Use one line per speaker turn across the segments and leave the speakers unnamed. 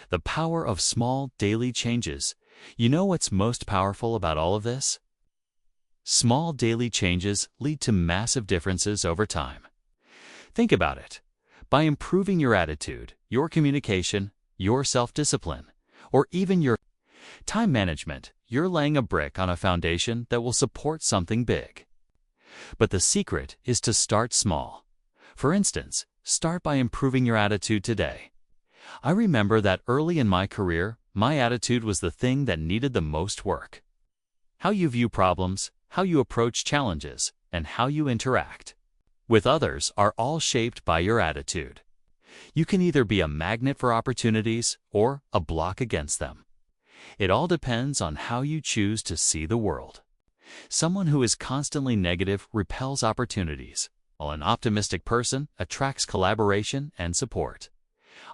The power of small daily changes. You know what's most powerful about all of this? Small daily changes lead to massive differences over time. Think about it. By improving your attitude, your communication, your self-discipline, or even your time management, you're laying a brick on a foundation that will support something big. But the secret is to start small. For instance, start by improving your attitude today. I remember that early in my career, my attitude was the thing that needed the most work. How you view problems, how you approach challenges, and how you interact with others are all shaped by your attitude. You can either be a magnet for opportunities or a block against them. It all depends on how you choose to see the world. Someone who is constantly negative repels opportunities, while an optimistic person attracts collaboration and support.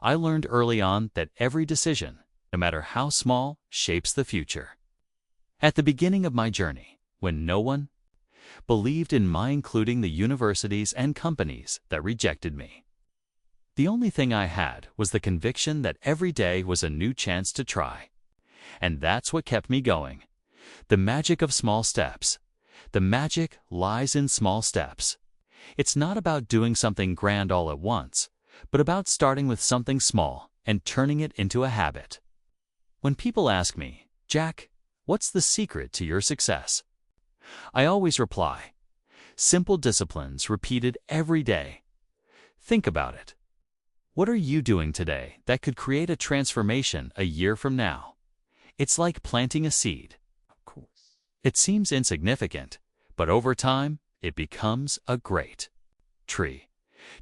I learned early on that every decision, no matter how small, shapes the future. At the beginning of my journey, when no one believed in my, including the universities and companies that rejected me, the only thing I had was the conviction that every day was a new chance to try. And that's what kept me going. The magic of small steps. The magic lies in small steps. It's not about doing something grand all at once, but about starting with something small and turning it into a habit. When people ask me, Jack, what's the secret to your success? I always reply, simple disciplines repeated every day. Think about it. What are you doing today that could create a transformation a year from now? It's like planting a seed. It seems insignificant, but over time, it becomes a great tree.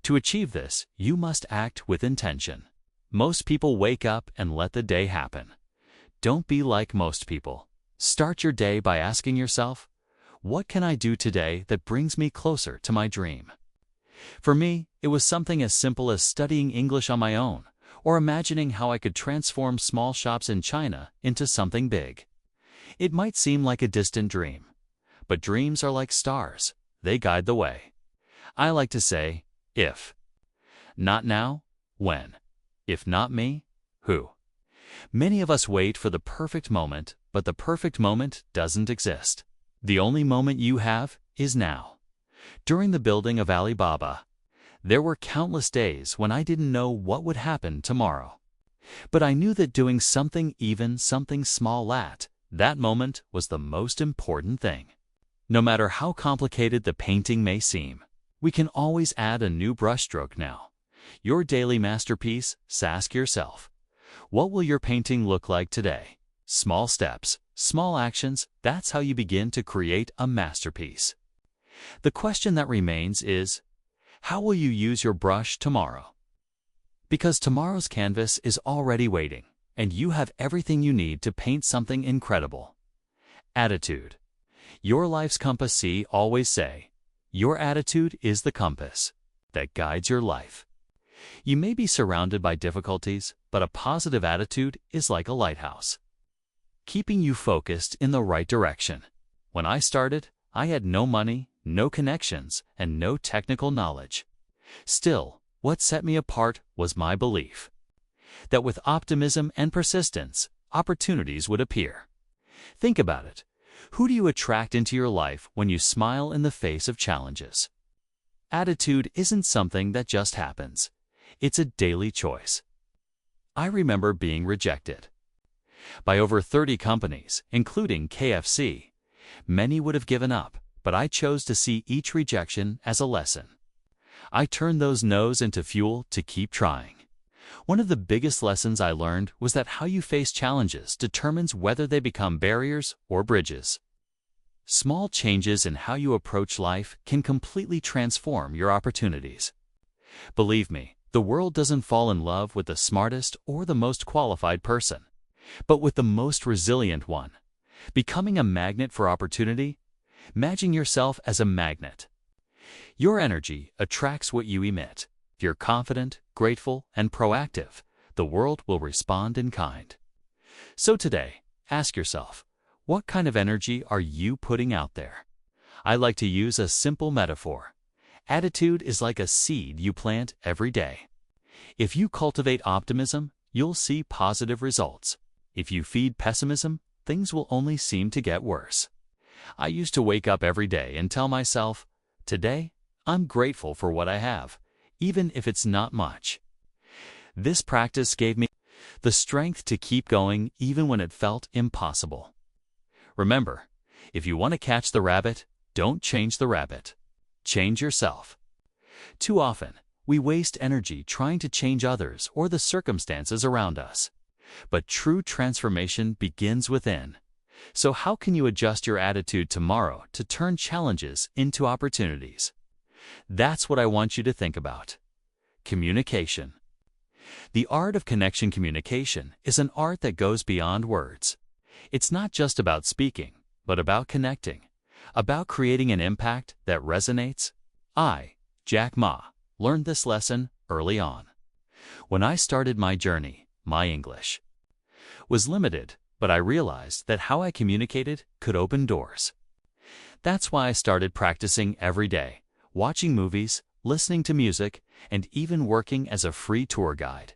To achieve this, you must act with intention. Most people wake up and let the day happen. Don't be like most people. Start your day by asking yourself, what can I do today that brings me closer to my dream? For me, it was something as simple as studying English on my own, or imagining how I could transform small shops in China into something big. It might seem like a distant dream, but dreams are like stars. They guide the way. I like to say, if not now, when? If not me, who? Many of us wait for the perfect moment, but the perfect moment doesn't exist. The only moment you have is now. During the building of Alibaba, there were countless days when I didn't know what would happen tomorrow. But I knew that doing something, even something small at that moment, was the most important thing. No matter how complicated the painting may seem, we can always add a new brushstroke now. Your daily masterpiece, ask yourself, what will your painting look like today? Small steps, small actions, that's how you begin to create a masterpiece. The question that remains is, how will you use your brush tomorrow? Because tomorrow's canvas is already waiting, and you have everything you need to paint something incredible. Attitude. Your life's compass. See, always say, your attitude is the compass that guides your life. You may be surrounded by difficulties, but a positive attitude is like a lighthouse, keeping you focused in the right direction. When I started, I had no money, no connections, and no technical knowledge. Still, what set me apart was my belief that with optimism and persistence, opportunities would appear. Think about it. Who do you attract into your life when you smile in the face of challenges? Attitude isn't something that just happens. It's a daily choice. I remember being rejected by over 30 companies, including KFC. Many would have given up, but I chose to see each rejection as a lesson. I turned those no's into fuel to keep trying. One of the biggest lessons I learned was that how you face challenges determines whether they become barriers or bridges. Small changes in how you approach life can completely transform your opportunities. Believe me, the world doesn't fall in love with the smartest or the most qualified person, but with the most resilient one. Becoming a magnet for opportunity? Imagine yourself as a magnet. Your energy attracts what you emit. If you're confident, grateful, and proactive, the world will respond in kind. So today, ask yourself, what kind of energy are you putting out there? I like to use a simple metaphor. Attitude is like a seed you plant every day. If you cultivate optimism, you'll see positive results. If you feed pessimism, things will only seem to get worse. I used to wake up every day and tell myself, today, I'm grateful for what I have, even if it's not much. This practice gave me the strength to keep going even when it felt impossible. Remember, if you want to catch the rabbit, don't change the rabbit. Change yourself. Too often, we waste energy trying to change others or the circumstances around us. But true transformation begins within. So how can you adjust your attitude tomorrow to turn challenges into opportunities? That's what I want you to think about. Communication. The art of connection communication is an art that goes beyond words. It's not just about speaking, but about connecting, about creating an impact that resonates. I, Jack Ma, learned this lesson early on. When I started my journey, my English was limited, but I realized that how I communicated could open doors. That's why I started practicing every day, watching movies, listening to music, and even working as a free tour guide.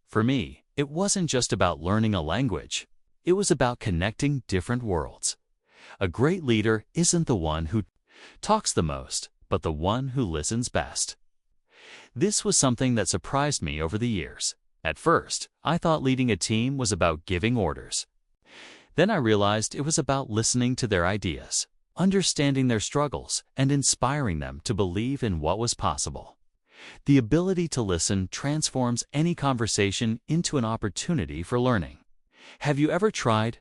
For me, it wasn't just about learning a language. It was about connecting different worlds. A great leader isn't the one who talks the most, but the one who listens best. This was something that surprised me over the years. At first, I thought leading a team was about giving orders. Then I realized it was about listening to their ideas, understanding their struggles, and inspiring them to believe in what was possible. The ability to listen transforms any conversation into an opportunity for learning. Have you ever tried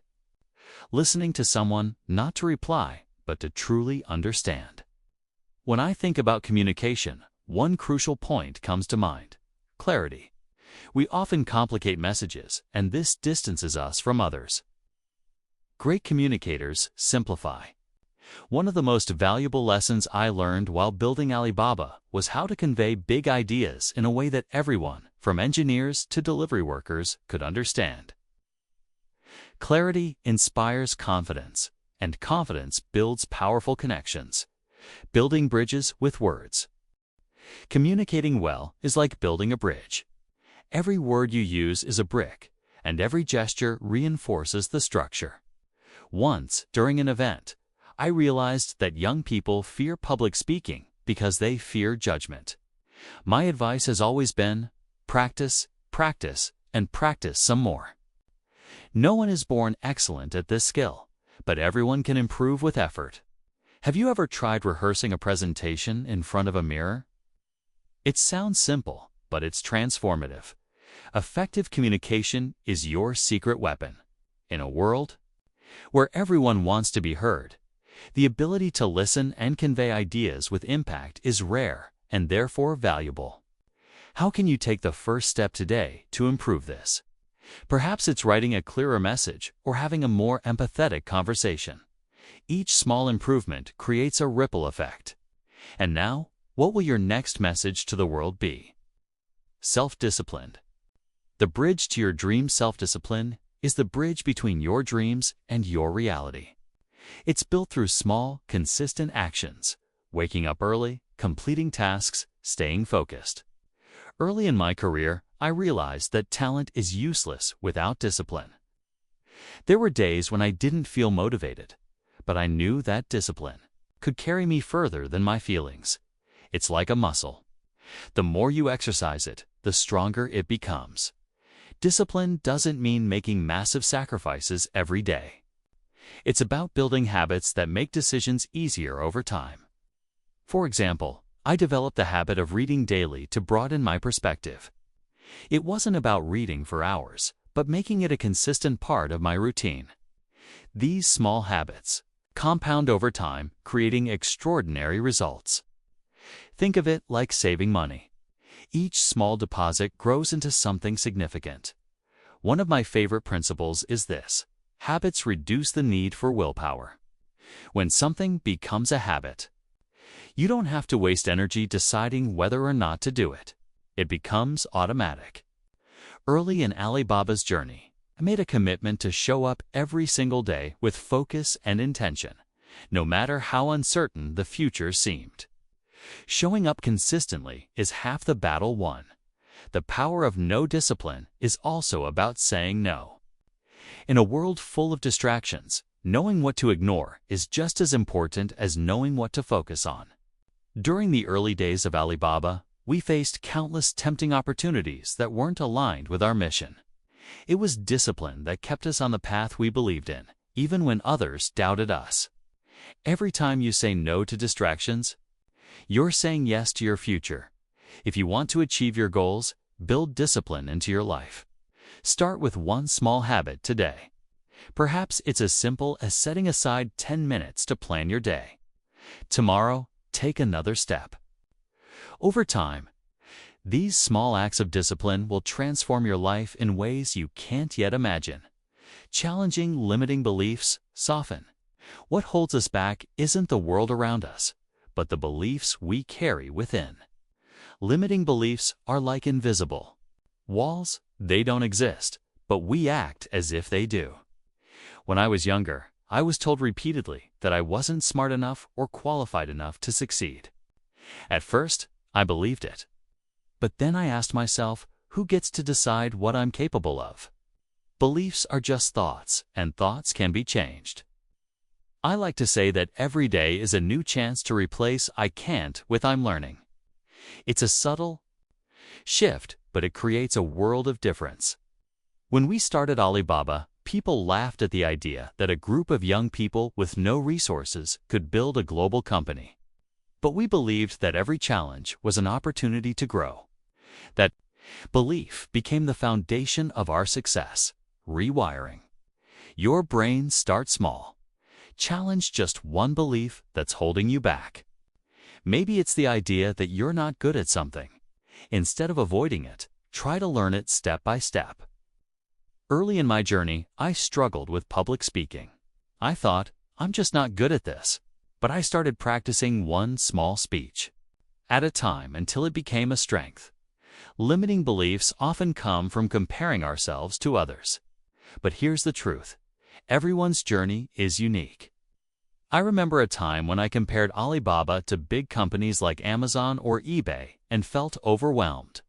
listening to someone not to reply, but to truly understand? When I think about communication, one crucial point comes to mind: clarity. We often complicate messages, and this distances us from others. Great communicators simplify. One of the most valuable lessons I learned while building Alibaba was how to convey big ideas in a way that everyone, from engineers to delivery workers, could understand. Clarity inspires confidence, and confidence builds powerful connections, building bridges with words. Communicating well is like building a bridge. Every word you use is a brick, and every gesture reinforces the structure. Once, during an event, I realized that young people fear public speaking because they fear judgment. My advice has always been, practice, practice, and practice some more. No one is born excellent at this skill, but everyone can improve with effort. Have you ever tried rehearsing a presentation in front of a mirror? It sounds simple, but it's transformative. Effective communication is your secret weapon. In a world where everyone wants to be heard, the ability to listen and convey ideas with impact is rare and therefore valuable. How can you take the first step today to improve this? Perhaps it's writing a clearer message or having a more empathetic conversation. Each small improvement creates a ripple effect. And now, what will your next message to the world be? Self-disciplined. The bridge to your dream. Self-discipline is the bridge between your dreams and your reality. It's built through small, consistent actions: waking up early, completing tasks, staying focused. Early in my career, I realized that talent is useless without discipline. There were days when I didn't feel motivated, but I knew that discipline could carry me further than my feelings. It's like a muscle. The more you exercise it, the stronger it becomes. Discipline doesn't mean making massive sacrifices every day. It's about building habits that make decisions easier over time. For example, I developed the habit of reading daily to broaden my perspective. It wasn't about reading for hours, but making it a consistent part of my routine. These small habits compound over time, creating extraordinary results. Think of it like saving money. Each small deposit grows into something significant. One of my favorite principles is this: habits reduce the need for willpower. When something becomes a habit, you don't have to waste energy deciding whether or not to do it. It becomes automatic. Early in Alibaba's journey, I made a commitment to show up every single day with focus and intention, no matter how uncertain the future seemed. Showing up consistently is half the battle won. The power of no discipline is also about saying no. In a world full of distractions, knowing what to ignore is just as important as knowing what to focus on. During the early days of Alibaba, we faced countless tempting opportunities that weren't aligned with our mission. It was discipline that kept us on the path we believed in, even when others doubted us. Every time you say no to distractions, you're saying yes to your future. If you want to achieve your goals, build discipline into your life. Start with one small habit today. Perhaps it's as simple as setting aside 10 minutes to plan your day. Tomorrow, take another step. Over time, these small acts of discipline will transform your life in ways you can't yet imagine. Challenging limiting beliefs soften. What holds us back isn't the world around us, but the beliefs we carry within. Limiting beliefs are like invisible walls. They don't exist, but we act as if they do. When I was younger, I was told repeatedly that I wasn't smart enough or qualified enough to succeed. At first, I believed it. But then I asked myself, who gets to decide what I'm capable of? Beliefs are just thoughts, and thoughts can be changed. I like to say that every day is a new chance to replace "I can't" with "I'm learning." It's a subtle shift, but it creates a world of difference. When we started Alibaba, people laughed at the idea that a group of young people with no resources could build a global company. But we believed that every challenge was an opportunity to grow. That belief became the foundation of our success. Rewiring. Your brain starts small. Challenge just one belief that's holding you back. Maybe it's the idea that you're not good at something. Instead of avoiding it, try to learn it step by step. Early in my journey, I struggled with public speaking. I thought, I'm just not good at this. But I started practicing one small speech at a time until it became a strength. Limiting beliefs often come from comparing ourselves to others. But here's the truth. Everyone's journey is unique. I remember a time when I compared Alibaba to big companies like Amazon or eBay and felt overwhelmed.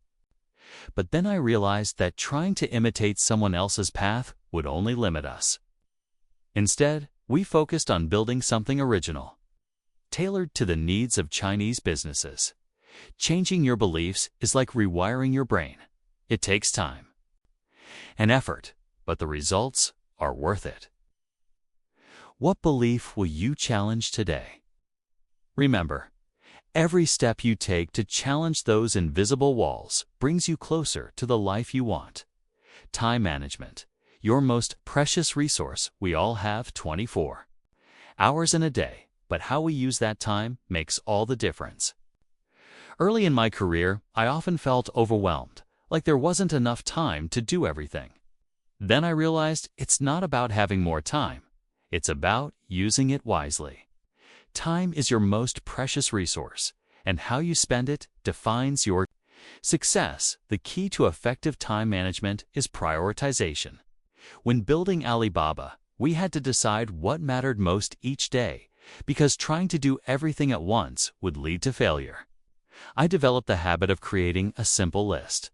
But then I realized that trying to imitate someone else's path would only limit us. Instead, we focused on building something original, tailored to the needs of Chinese businesses. Changing your beliefs is like rewiring your brain. It takes time and effort, but the results are worth it. What belief will you challenge today? Remember, every step you take to challenge those invisible walls brings you closer to the life you want. Time management, your most precious resource. We all have 24 hours in a day, but how we use that time makes all the difference. Early in my career, I often felt overwhelmed, like there wasn't enough time to do everything. Then I realized it's not about having more time. It's about using it wisely. Time is your most precious resource, and how you spend it defines your success. The key to effective time management is prioritization. When building Alibaba, we had to decide what mattered most each day, because trying to do everything at once would lead to failure. I developed the habit of creating a simple list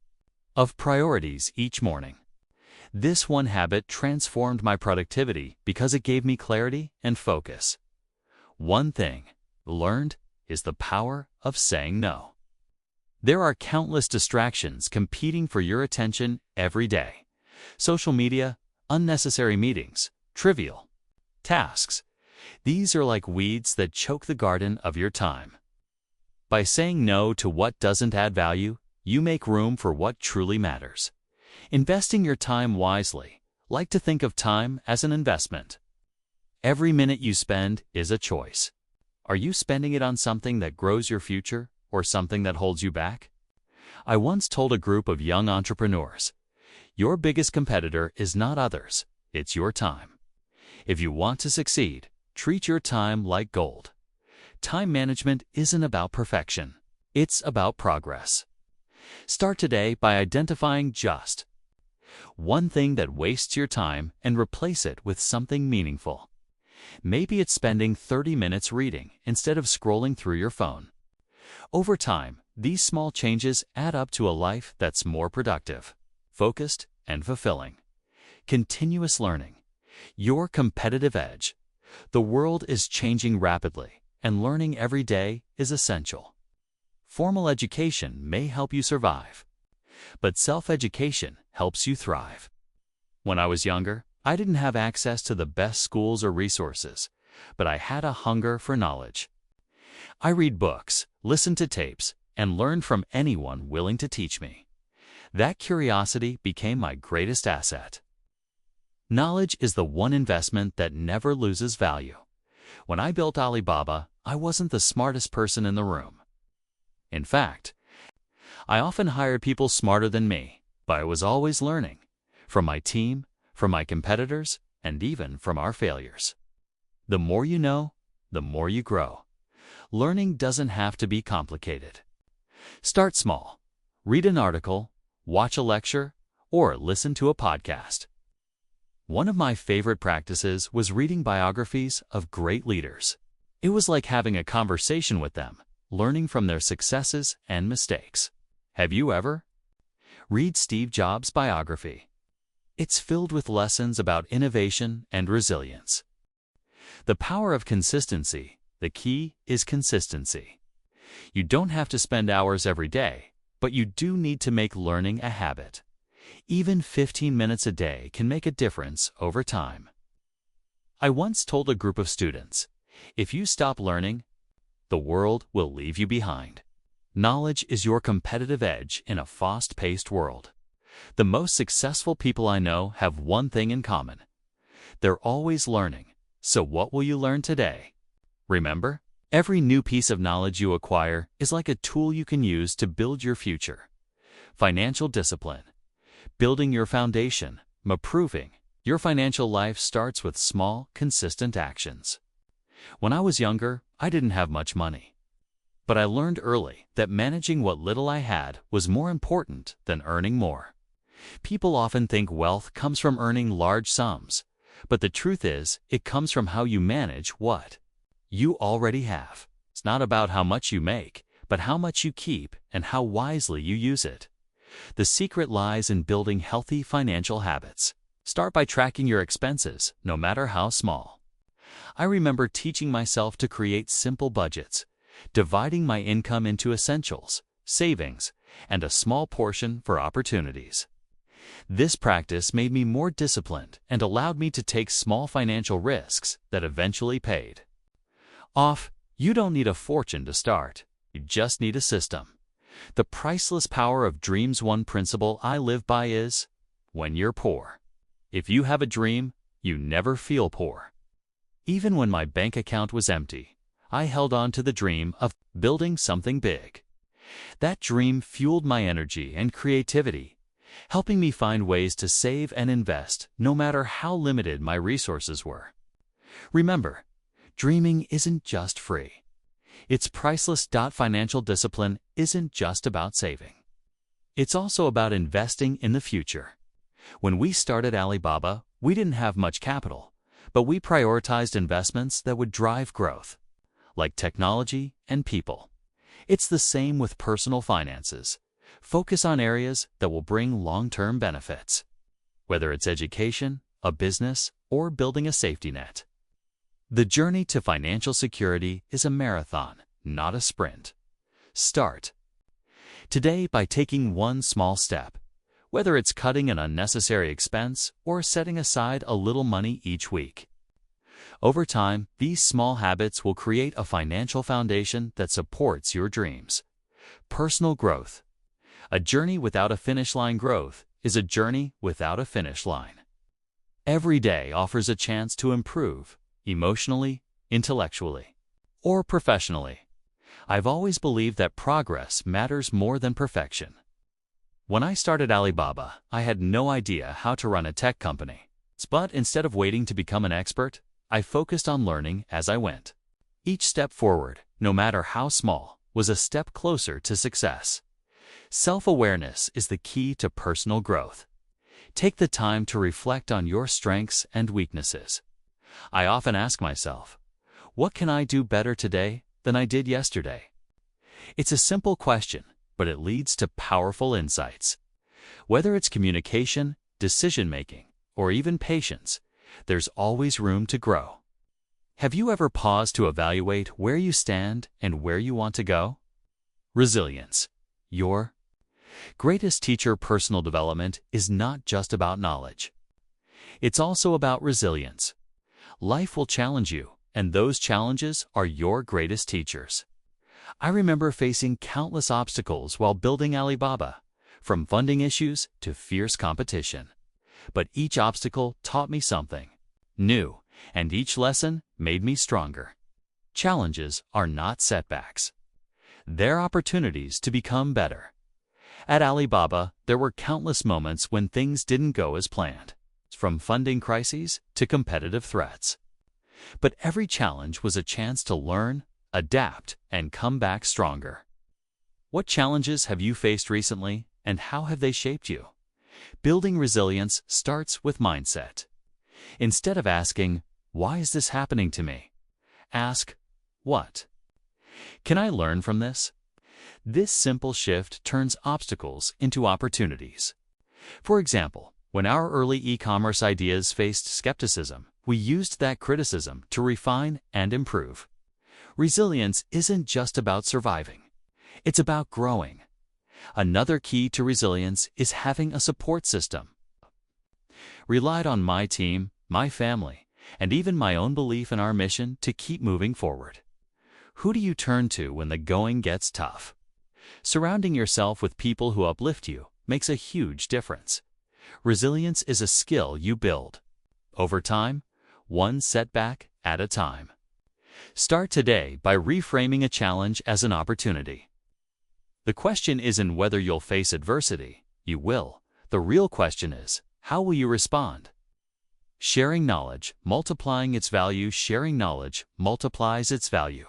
of priorities each morning. This one habit transformed my productivity because it gave me clarity and focus. One thing learned is the power of saying no. There are countless distractions competing for your attention every day. Social media, unnecessary meetings, trivial tasks. These are like weeds that choke the garden of your time. By saying no to what doesn't add value, you make room for what truly matters. Investing your time wisely. Like to think of time as an investment. Every minute you spend is a choice. Are you spending it on something that grows your future or something that holds you back? I once told a group of young entrepreneurs, your biggest competitor is not others, it's your time. If you want to succeed, treat your time like gold. Time management isn't about perfection. It's about progress. Start today by identifying just one thing that wastes your time and replace it with something meaningful. Maybe it's spending 30 minutes reading instead of scrolling through your phone. Over time, These small changes add up to a life that's more productive, focused, and fulfilling. Continuous learning. Your competitive edge. The world is changing rapidly, and learning every day is essential. Formal education may help you survive, but self-education helps you thrive. When I was younger, I didn't have access to the best schools or resources, but I had a hunger for knowledge. I read books, listened to tapes, and learned from anyone willing to teach me. That curiosity became my greatest asset. Knowledge is the one investment that never loses value. When I built Alibaba, I wasn't the smartest person in the room. In fact, I often hired people smarter than me, but I was always learning. From my team, from my competitors, and even from our failures. The more you know, the more you grow. Learning doesn't have to be complicated. Start small. Read an article, watch a lecture, or listen to a podcast. One of my favorite practices was reading biographies of great leaders. It was like having a conversation with them, learning from their successes and mistakes. Have you ever? Read Steve Jobs' biography. It's filled with lessons about innovation and resilience. The power of consistency. The key is consistency. You don't have to spend hours every day, but you do need to make learning a habit. Even 15 minutes a day can make a difference over time. I once told a group of students, if you stop learning, the world will leave you behind. Knowledge is your competitive edge in a fast-paced world. The most successful people I know have one thing in common. They're always learning. So what will you learn today? Remember, every new piece of knowledge you acquire is like a tool you can use to build your future. Financial discipline. Building your foundation, improving your financial life starts with small, consistent actions. When I was younger, I didn't have much money. But I learned early that managing what little I had was more important than earning more. People often think wealth comes from earning large sums, but the truth is, it comes from how you manage what you already have. It's not about how much you make, but how much you keep and how wisely you use it. The secret lies in building healthy financial habits. Start by tracking your expenses, no matter how small. I remember teaching myself to create simple budgets, dividing my income into essentials, savings, and a small portion for opportunities. This practice made me more disciplined and allowed me to take small financial risks that eventually paid off. You don't need a fortune to start. You just need a system. The priceless power of dreams. One principle I live by is, when you're poor. If you have a dream, you never feel poor. Even when my bank account was empty, I held on to the dream of building something big. That dream fueled my energy and creativity, helping me find ways to save and invest no matter how limited my resources were. Remember, dreaming isn't just free. It's priceless. Financial discipline isn't just about saving. It's also about investing in the future. When we started Alibaba, we didn't have much capital, but we prioritized investments that would drive growth, like technology and people. It's the same with personal finances. Focus on areas that will bring long-term benefits, whether it's education, a business, or building a safety net. The journey to financial security is a marathon, not a sprint. Start today by taking one small step, whether it's cutting an unnecessary expense or setting aside a little money each week. Over time, these small habits will create a financial foundation that supports your dreams. Personal growth. A journey without a finish line. Growth is a journey without a finish line. Every day offers a chance to improve, emotionally, intellectually, or professionally. I've always believed that progress matters more than perfection. When I started Alibaba, I had no idea how to run a tech company. But instead of waiting to become an expert, I focused on learning as I went. Each step forward, no matter how small, was a step closer to success. Self-awareness is the key to personal growth. Take the time to reflect on your strengths and weaknesses. I often ask myself, what can I do better today than I did yesterday? It's a simple question, but it leads to powerful insights. Whether it's communication, decision-making, or even patience, there's always room to grow. Have you ever paused to evaluate where you stand and where you want to go? Resilience. Your greatest teacher. Personal development is not just about knowledge. It's also about resilience. Life will challenge you, and those challenges are your greatest teachers. I remember facing countless obstacles while building Alibaba, from funding issues to fierce competition. But each obstacle taught me something new, and each lesson made me stronger. Challenges are not setbacks. They're opportunities to become better. At Alibaba, there were countless moments when things didn't go as planned, from funding crises to competitive threats. But every challenge was a chance to learn, adapt, and come back stronger. What challenges have you faced recently, and how have they shaped you? Building resilience starts with mindset. Instead of asking, "Why is this happening to me?" ask, "What can I learn from this?" This simple shift turns obstacles into opportunities. For example, when our early e-commerce ideas faced skepticism, we used that criticism to refine and improve. Resilience isn't just about surviving. It's about growing. Another key to resilience is having a support system. Relied on my team, my family, and even my own belief in our mission to keep moving forward. Who do you turn to when the going gets tough? Surrounding yourself with people who uplift you makes a huge difference. Resilience is a skill you build over time, one setback at a time. Start today by reframing a challenge as an opportunity. The question isn't whether you'll face adversity. You will. The real question is, how will you respond? Sharing knowledge, multiplying its value. Sharing knowledge multiplies its value.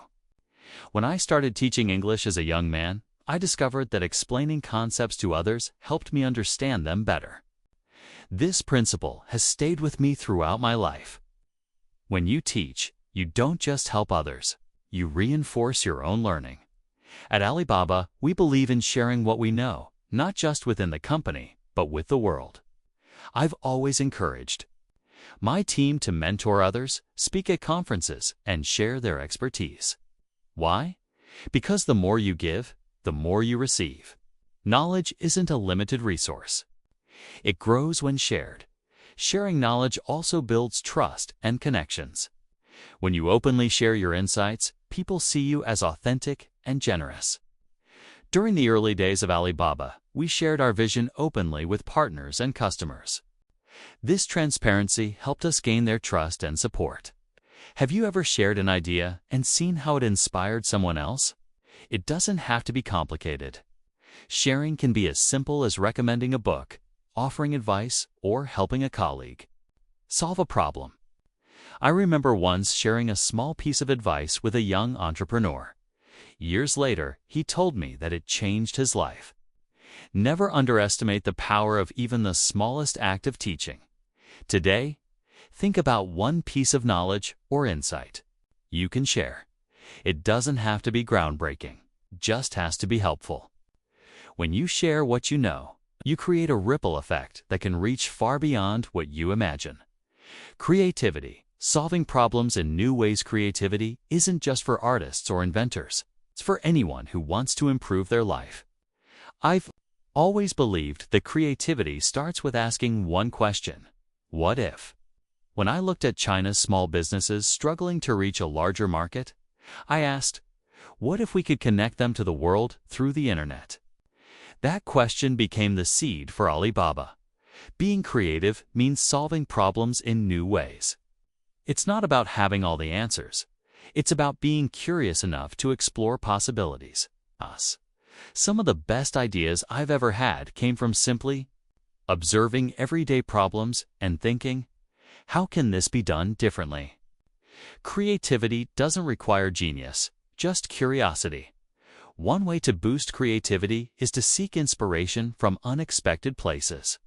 When I started teaching English as a young man, I discovered that explaining concepts to others helped me understand them better. This principle has stayed with me throughout my life. When you teach, you don't just help others, you reinforce your own learning. At Alibaba, we believe in sharing what we know, not just within the company, but with the world. I've always encouraged my team to mentor others, speak at conferences, and share their expertise. Why? Because the more you give, the more you receive. Knowledge isn't a limited resource. It grows when shared. Sharing knowledge also builds trust and connections. When you openly share your insights, people see you as authentic and generous. During the early days of Alibaba, we shared our vision openly with partners and customers. This transparency helped us gain their trust and support. Have you ever shared an idea and seen how it inspired someone else? It doesn't have to be complicated. Sharing can be as simple as recommending a book, offering advice, or helping a colleague solve a problem. I remember once sharing a small piece of advice with a young entrepreneur. Years later, he told me that it changed his life. Never underestimate the power of even the smallest act of teaching. Today, think about one piece of knowledge or insight you can share. It doesn't have to be groundbreaking, just has to be helpful. When you share what you know, you create a ripple effect that can reach far beyond what you imagine. Creativity, solving problems in new ways. Creativity isn't just for artists or inventors. It's for anyone who wants to improve their life. I've always believed that creativity starts with asking one question: what if? When I looked at China's small businesses struggling to reach a larger market, I asked, what if we could connect them to the world through the internet? That question became the seed for Alibaba. Being creative means solving problems in new ways. It's not about having all the answers. It's about being curious enough to explore possibilities. Some of the best ideas I've ever had came from simply observing everyday problems and thinking, how can this be done differently? Creativity doesn't require genius, just curiosity. One way to boost creativity is to seek inspiration from unexpected places.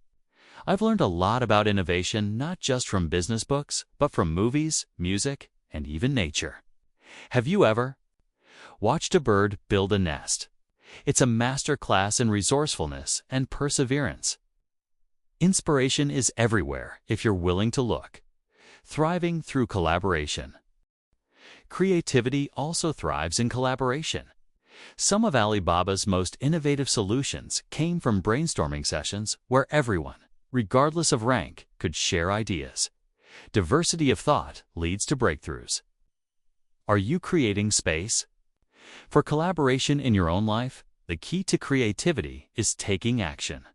I've learned a lot about innovation not just from business books, but from movies, music, and even nature. Have you ever watched a bird build a nest. It's a master class in resourcefulness and perseverance. Inspiration is everywhere if you're willing to look. Thriving through collaboration. Creativity also thrives in collaboration. Some of Alibaba's most innovative solutions came from brainstorming sessions where everyone, regardless of rank, could share ideas. Diversity of thought leads to breakthroughs. Are you creating space? For collaboration in your own life, the key to creativity is taking action.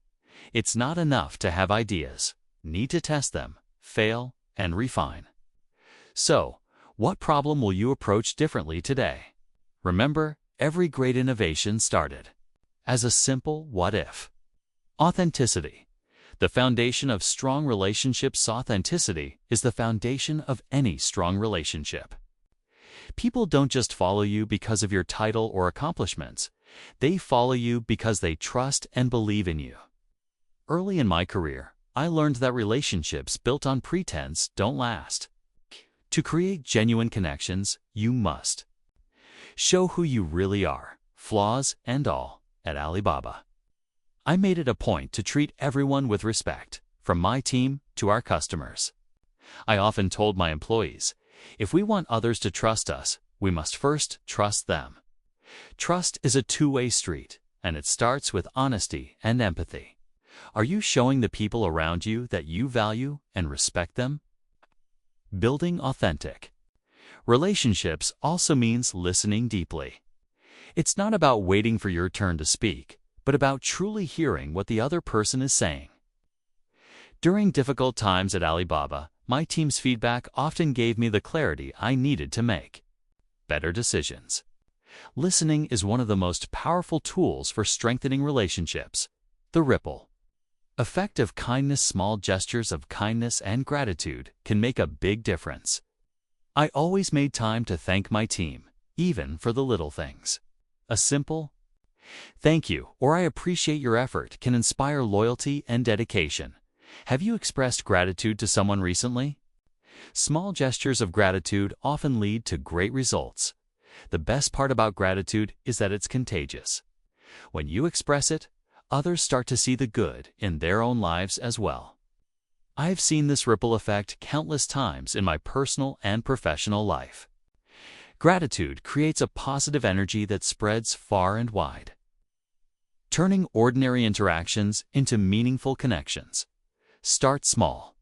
It's not enough to have ideas. Need to test them, fail, and refine. So, what problem will you approach differently today? Remember, every great innovation started as a simple what if. Authenticity. The foundation of strong relationships. Authenticity is the foundation of any strong relationship. People don't just follow you because of your title or accomplishments. They follow you because they trust and believe in you. Early in my career, I learned that relationships built on pretense don't last. To create genuine connections, you must show who you really are, flaws and all. At Alibaba, I made it a point to treat everyone with respect, from my team to our customers. I often told my employees, if we want others to trust us, we must first trust them. Trust is a two-way street, and it starts with honesty and empathy. Are you showing the people around you that you value and respect them? Building authentic relationships also means listening deeply. It's not about waiting for your turn to speak, but about truly hearing what the other person is saying. During difficult times at Alibaba, my team's feedback often gave me the clarity I needed to make better decisions. Listening is one of the most powerful tools for strengthening relationships. The ripple effect of kindness. Small gestures of kindness and gratitude can make a big difference. I always made time to thank my team, even for the little things. A simple thank you or I appreciate your effort can inspire loyalty and dedication. Have you expressed gratitude to someone recently? Small gestures of gratitude often lead to great results. The best part about gratitude is that it's contagious. When you express it, others start to see the good in their own lives as well. I've seen this ripple effect countless times in my personal and professional life. Gratitude creates a positive energy that spreads far and wide. Turning ordinary interactions into meaningful connections. Start small.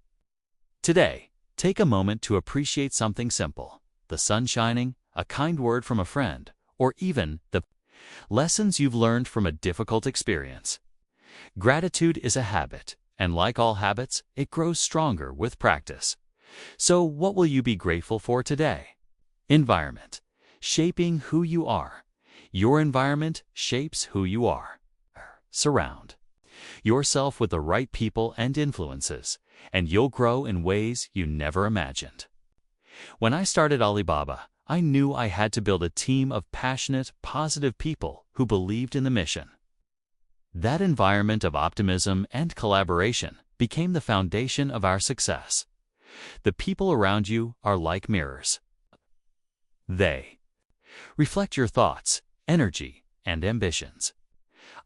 Today, take a moment to appreciate something simple: the sun shining, a kind word from a friend, or even the lessons you've learned from a difficult experience. Gratitude is a habit, and like all habits, it grows stronger with practice. So, what will you be grateful for today? Environment. Shaping who you are. Your environment shapes who you are. Surround yourself with the right people and influences, and you'll grow in ways you never imagined. When I started Alibaba, I knew I had to build a team of passionate, positive people who believed in the mission. That environment of optimism and collaboration became the foundation of our success. The people around you are like mirrors. They reflect your thoughts, energy, and ambitions.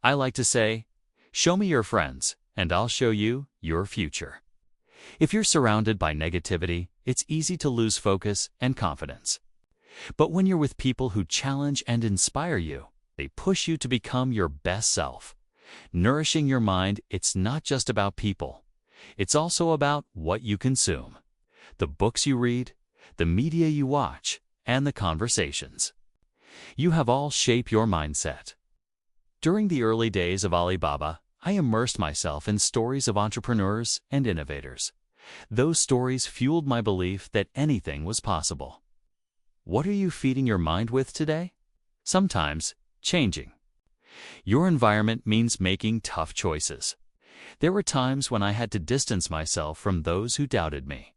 I like to say, show me your friends, and I'll show you your future. If you're surrounded by negativity, it's easy to lose focus and confidence. But when you're with people who challenge and inspire you, they push you to become your best self. Nourishing your mind, it's not just about people. It's also about what you consume, the books you read, the media you watch, and the conversations you have all shape your mindset. During the early days of Alibaba, I immersed myself in stories of entrepreneurs and innovators. Those stories fueled my belief that anything was possible. What are you feeding your mind with today? Sometimes, changing. Your environment means making tough choices. There were times when I had to distance myself from those who doubted me.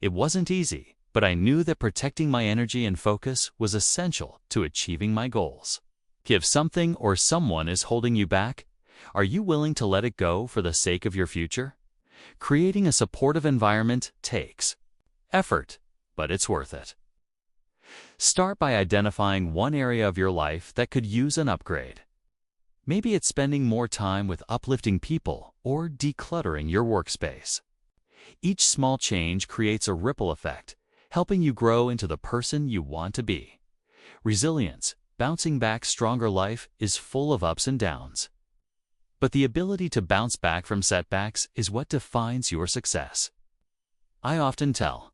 It wasn't easy, but I knew that protecting my energy and focus was essential to achieving my goals. If something or someone is holding you back, are you willing to let it go for the sake of your future? Creating a supportive environment takes effort, but it's worth it. Start by identifying one area of your life that could use an upgrade. Maybe it's spending more time with uplifting people or decluttering your workspace. Each small change creates a ripple effect, helping you grow into the person you want to be. Resilience, bouncing back stronger life, is full of ups and downs. But the ability to bounce back from setbacks is what defines your success. I often tell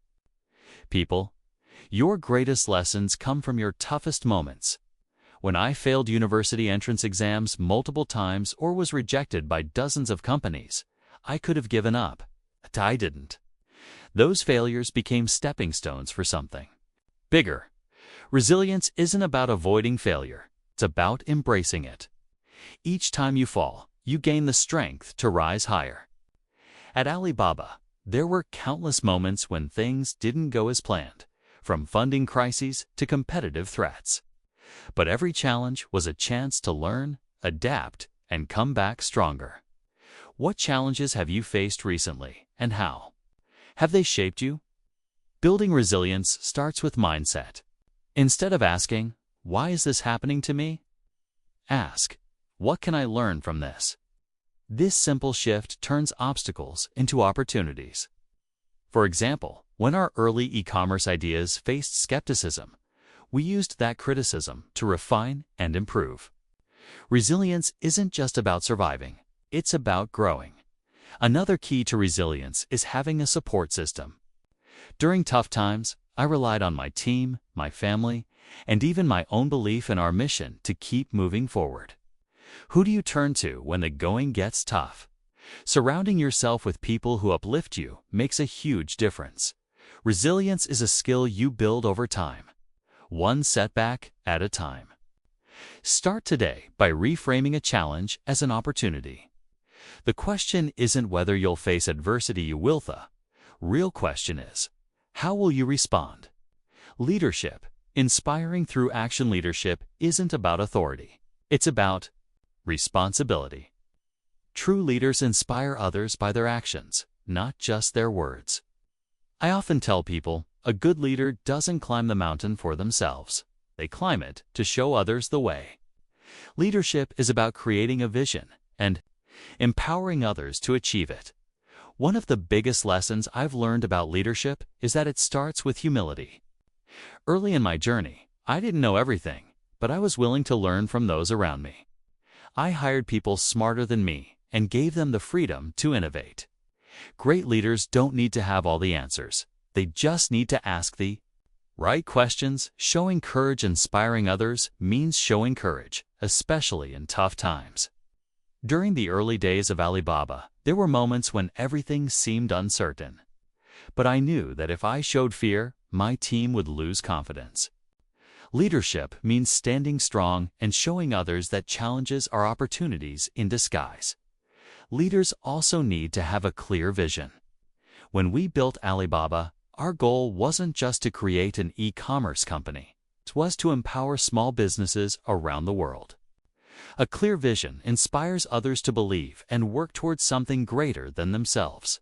people, your greatest lessons come from your toughest moments. When I failed university entrance exams multiple times or was rejected by dozens of companies, I could have given up. But I didn't. Those failures became stepping stones for something bigger. Resilience isn't about avoiding failure. It's about embracing it. Each time you fall, you gain the strength to rise higher. At Alibaba, there were countless moments when things didn't go as planned, from funding crises to competitive threats. But every challenge was a chance to learn, adapt, and come back stronger. What challenges have you faced recently, and how? Have they shaped you? Building resilience starts with mindset. Instead of asking, "Why is this happening to me?" ask, "What can I learn from this?" This simple shift turns obstacles into opportunities. For example, when our early e-commerce ideas faced skepticism, we used that criticism to refine and improve. Resilience isn't just about surviving, it's about growing. Another key to resilience is having a support system. During tough times, I relied on my team, my family, and even my own belief in our mission to keep moving forward. Who do you turn to when the going gets tough? Surrounding yourself with people who uplift you makes a huge difference. Resilience is a skill you build over time, one setback at a time. Start today by reframing a challenge as an opportunity. The question isn't whether you'll face adversity. You will. The real question is, how will you respond? Leadership, inspiring through action. Leadership isn't about authority. It's about responsibility. True leaders inspire others by their actions, not just their words. I often tell people, a good leader doesn't climb the mountain for themselves. They climb it to show others the way. Leadership is about creating a vision and empowering others to achieve it. One of the biggest lessons I've learned about leadership is that it starts with humility. Early in my journey, I didn't know everything, but I was willing to learn from those around me. I hired people smarter than me and gave them the freedom to innovate. Great leaders don't need to have all the answers. They just need to ask the right questions. Showing courage. Inspiring others means showing courage, especially in tough times. During the early days of Alibaba, there were moments when everything seemed uncertain. But I knew that if I showed fear, my team would lose confidence. Leadership means standing strong and showing others that challenges are opportunities in disguise. Leaders also need to have a clear vision. When we built Alibaba, our goal wasn't just to create an e-commerce company. It was to empower small businesses around the world. A clear vision inspires others to believe and work towards something greater than themselves.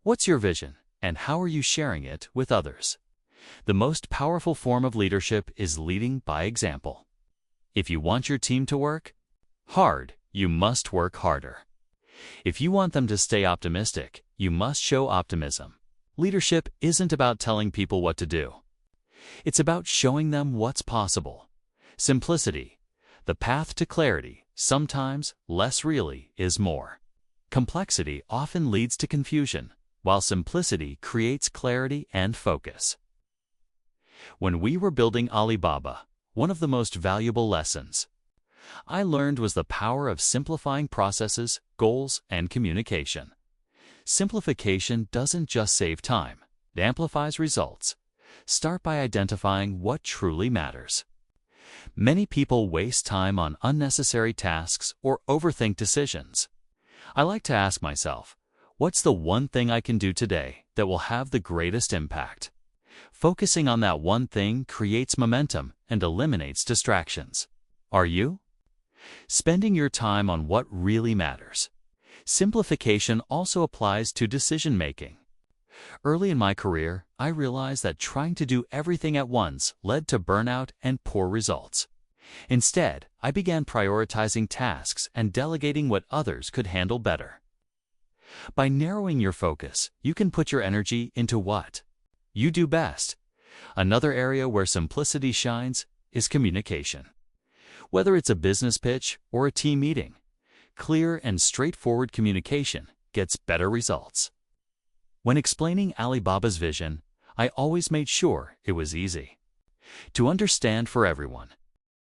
What's your vision, and how are you sharing it with others? The most powerful form of leadership is leading by example. If you want your team to work hard, you must work harder. If you want them to stay optimistic, you must show optimism. Leadership isn't about telling people what to do. It's about showing them what's possible. Simplicity, the path to clarity. Sometimes less really is more. Complexity often leads to confusion, while simplicity creates clarity and focus. When we were building Alibaba, one of the most valuable lessons I learned was the power of simplifying processes, goals, and communication. Simplification doesn't just save time, it amplifies results. Start by identifying what truly matters. Many people waste time on unnecessary tasks or overthink decisions. I like to ask myself, what's the one thing I can do today that will have the greatest impact? Focusing on that one thing creates momentum and eliminates distractions. Are you? Spending your time on what really matters. Simplification also applies to decision-making. Early in my career, I realized that trying to do everything at once led to burnout and poor results. Instead, I began prioritizing tasks and delegating what others could handle better. By narrowing your focus, you can put your energy into what you do best. Another area where simplicity shines is communication. Whether it's a business pitch or a team meeting, clear and straightforward communication gets better results. When explaining Alibaba's vision, I always made sure it was easy to understand for everyone.